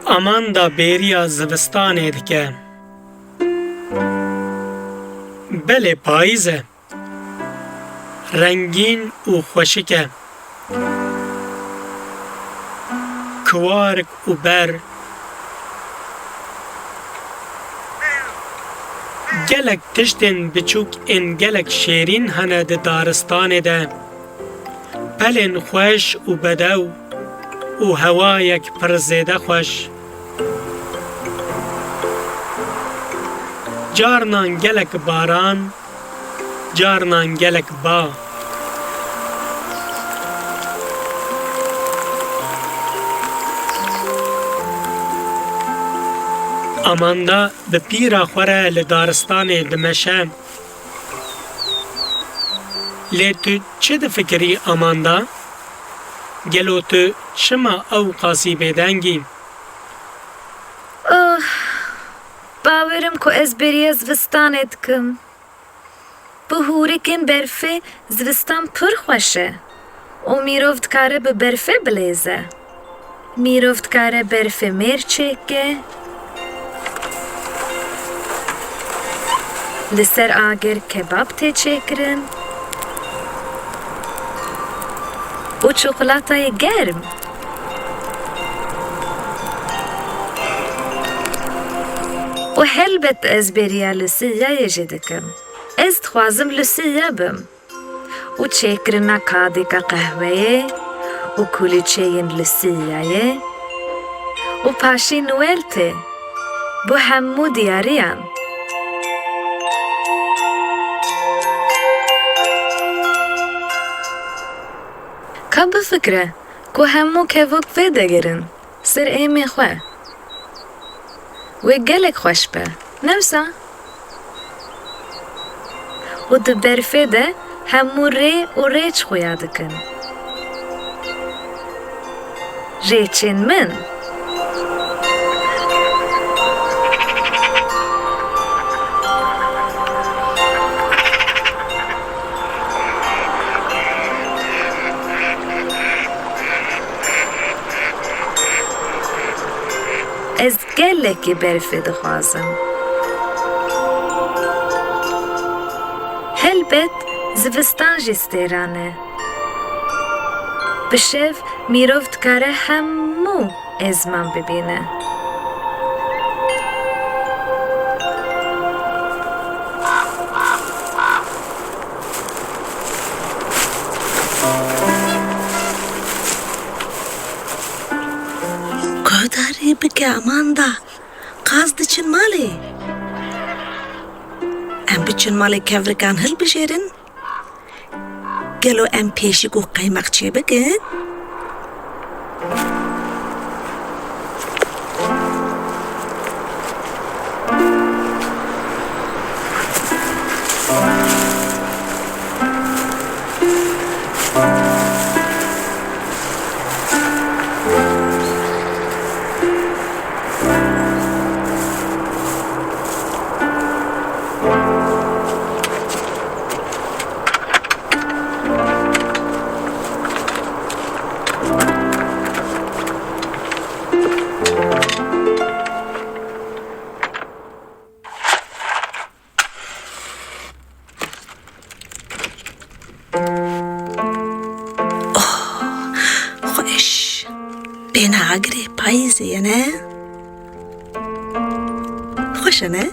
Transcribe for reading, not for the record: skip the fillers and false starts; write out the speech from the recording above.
Aman da bêriya zivistanê dike. Belê payîz e. Rengîn û xweşik e. Kiwarik û ber. Gelek tiştên biçûk ên gelek şêrîn hene di daristanê de. Pelên xweş û bedew û hewayek pir zêde xweş. Carnan gelek baran, carnan gelek ba. Amanda bi pîra xwe re li daristanê dimeşe. Lê tu çi difikirî Amanda? Gelo tu çima ew qasî bêdengî? Bawerim ku ez bêriya zivistanê dikim. Bi hûrikên berfê zivistan pir xweş e û mirov dikare bi berfê bilêze. Mirov dikare berfê mêr çêke, li ser agir kebab tê çêkirin û çikolatayê germ. û helbet ez bêriya Luciyayê jî dikim. Ez dixwazim Luciya bim û çêkirina kadêka qehweyê û kulîçeyên Luciyayê û paşî Noel tê bu hemû diyariyan. Ka bifikre ku hemû kevok vê digirin ser êmê xwe. Wê gelek xweş be, ne wisa? û di berfê de hemû rê û rêç xuya dikin. Rêçên min. Ez gelekî berfê dixwazim. Helbet zivistan jî stêran e. Bi şev mirov dikare hemû ezman bibîne. Guhdarî bike Amanda, qas diçin malê. Em biçin malê kevrikan hilbijêrin. Gelo em pêşîk û qeymeq çê bikin. Xweş, bêhna agirê payîzê ye ne? Xweş e ne?